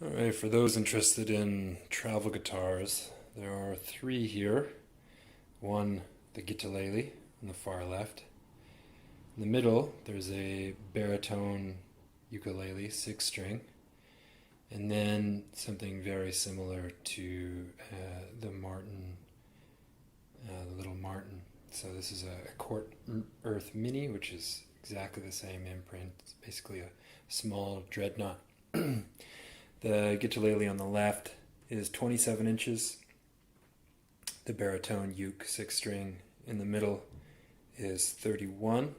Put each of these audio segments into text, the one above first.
Alright, for those interested in travel guitars, there are three here. One, the guitalele on the far left. In the middle, there's a baritone ukulele, 6-string. And then something very similar to the Martin, the little Martin. So this is a Cort Earth Mini, which is exactly the same imprint. It's basically a small dreadnought. The guitarlele on the left is 27 inches. The baritone uke 6-string in the middle is 31.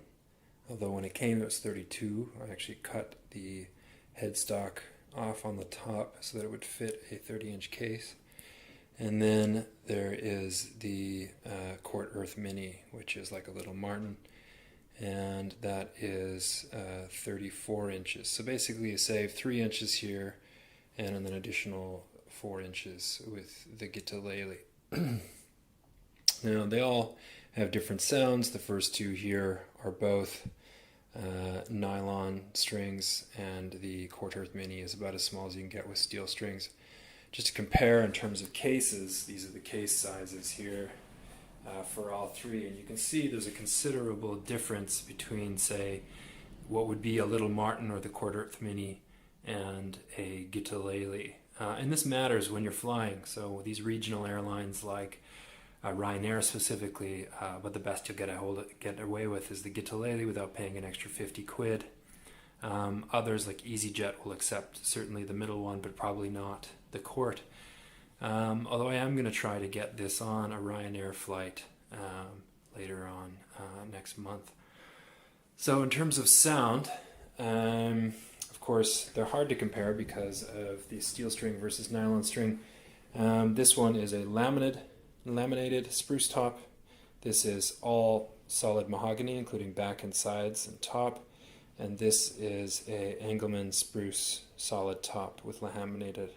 Although when it came it was 32. I actually cut the headstock off on the top so that it would fit a 30-inch case. And then there is the Cort Earth Mini, which is like a little Martin, and that is 34 inches. So basically you save 3 inches here and an additional 4 inches with the guitalele. Now they all have different sounds. The first two here are both nylon strings, and the Cort Earth Mini is about as small as you can get with steel strings. Just to compare in terms of cases, these are the case sizes here for all three, and you can see there's a considerable difference between, say, what would be a little Martin or the Cort Earth Mini and a guitalele. And this matters when you're flying. So these regional airlines like Ryanair specifically, but the best you'll get away with is the guitalele without paying an extra 50 quid. Others like EasyJet will accept certainly the middle one, but probably not the Cort. Although I am going to try to get this on a Ryanair flight later on next month. So in terms of sound, of course they're hard to compare because of the steel string versus nylon string. This one is a laminated spruce top. This is all solid mahogany, including back and sides and top. And this is a Engelmann spruce solid top with laminated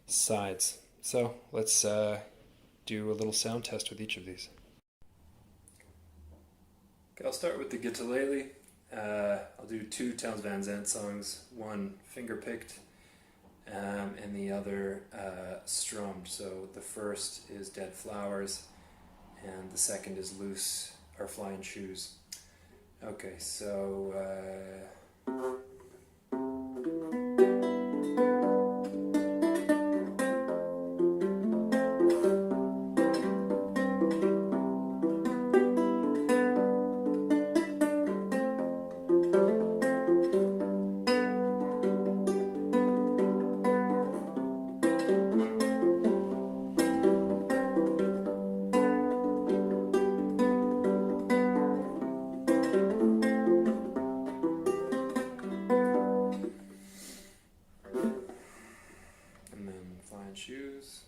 sides. So let's do a little sound test with each of these. Okay, I'll start with the guitalele. I'll do two Townes Van Zandt songs, one finger-picked and the other strummed. So the first is Dead Flowers and the second is Loose or Flying Shoes. Okay, so shoes.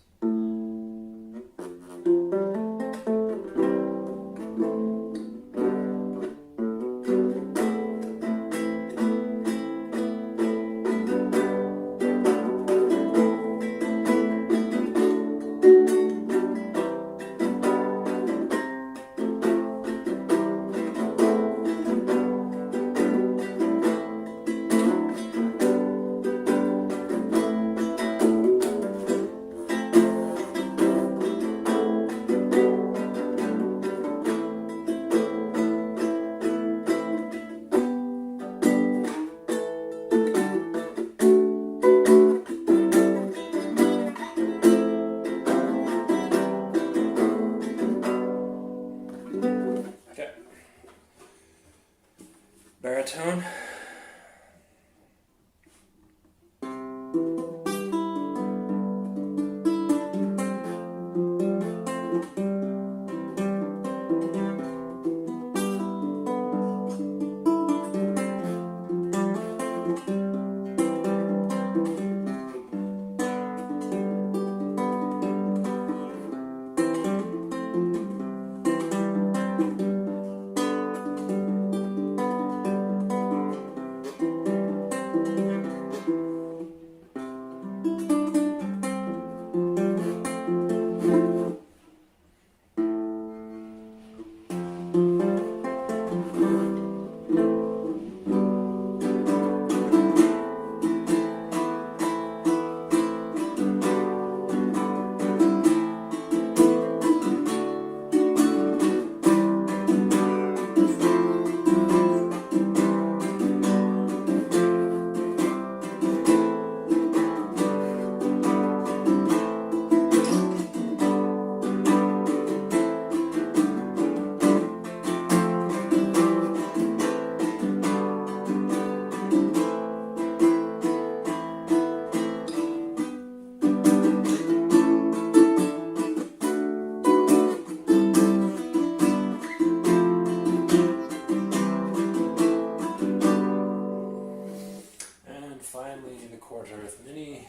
Baritone. Cort Earth Mini.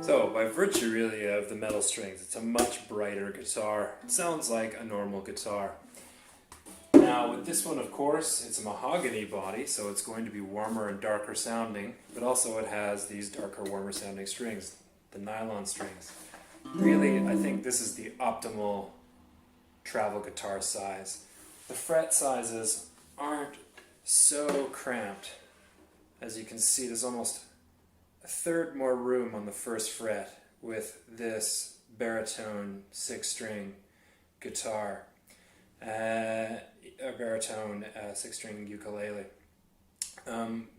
So, by virtue really of the metal strings, it's a much brighter guitar. It sounds like a normal guitar. Now with this one, of course, it's a mahogany body, so it's going to be warmer and darker sounding, but also it has these darker, warmer sounding strings, the nylon strings. Really, I think this is the optimal travel guitar size. The fret sizes aren't so cramped. As you can see, there's almost a third more room on the first fret with this baritone 6-string guitar, a baritone 6-string ukulele,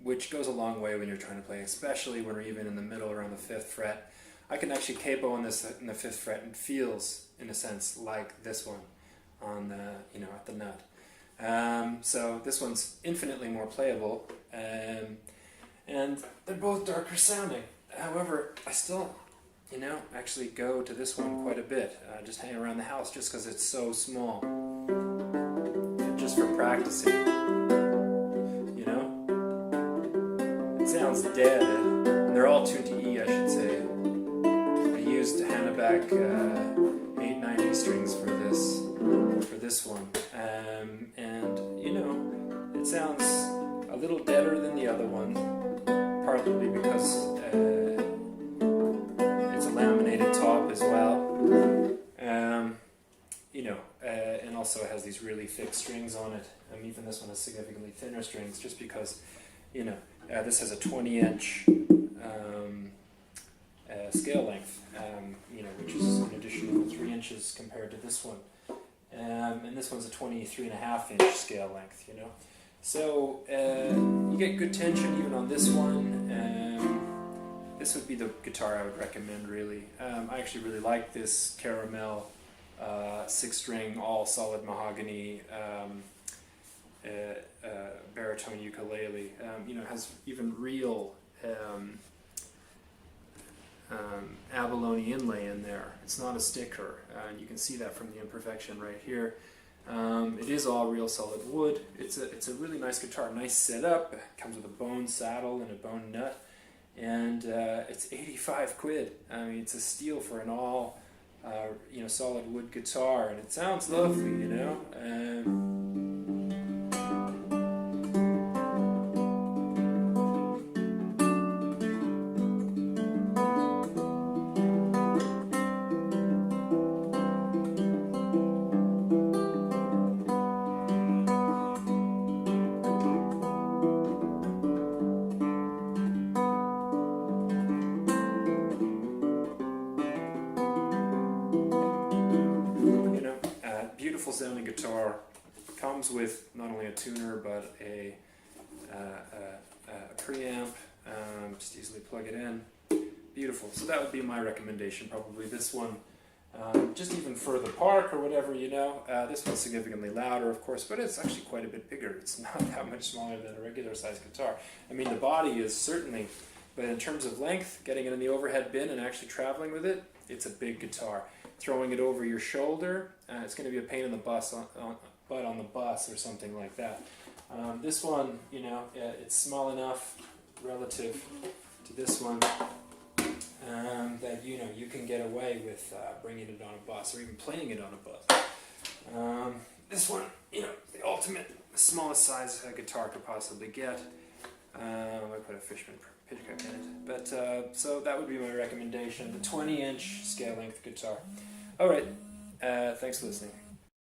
which goes a long way when you're trying to play, especially when we're even in the middle around the 5th fret. I can actually capo on this in the 5th fret, and it feels, in a sense, like this one on the, at the nut. So this one's infinitely more playable. And they're both darker sounding. However, I still, actually go to this one quite a bit. Just hang around the house just because it's so small. And just for practicing. It sounds dead. They're all tuned to E, I should say. I used Hanneback 890 strings for this one. And, it sounds a little deader than the other one. Partly because it's a laminated top as well, and also it has these really thick strings on it. Even this one has significantly thinner strings, just because, this has a 20-inch scale length, which is an additional 3 inches compared to this one, and this one's a 23.5-inch scale length, So you get good tension even on this one. This would be the guitar I would recommend, really. I actually really like this caramel 6-string, all solid mahogany baritone ukulele. It has even real abalone inlay in there. It's not a sticker, and you can see that from the imperfection right here. It is all real solid wood. It's a really nice guitar, nice setup. It comes with a bone saddle and a bone nut, and it's 85 quid. I mean, it's a steal for an all solid wood guitar, and it sounds lovely, Beautiful sounding guitar. Comes with not only a tuner but a preamp. Just easily plug it in. Beautiful. So that would be my recommendation. Probably this one. just even for the park or whatever, you know. This one's significantly louder, of course, but it's actually quite a bit bigger. It's not that much smaller than a regular sized guitar. I mean, the body is certainly, but in terms of length, getting it in the overhead bin and actually traveling with it, it's a big guitar. Throwing it over your shoulder, it's going to be a pain in the butt on the bus or something like that. This one, you know, it's small enough relative to this one that, you know, you can get away with bringing it on a bus or even playing it on a bus. This one, you know, the ultimate, the smallest size a guitar could possibly get. I put a Fishman pickup in it. But so that would be my recommendation, the 20-inch scale length guitar. All right, thanks for listening.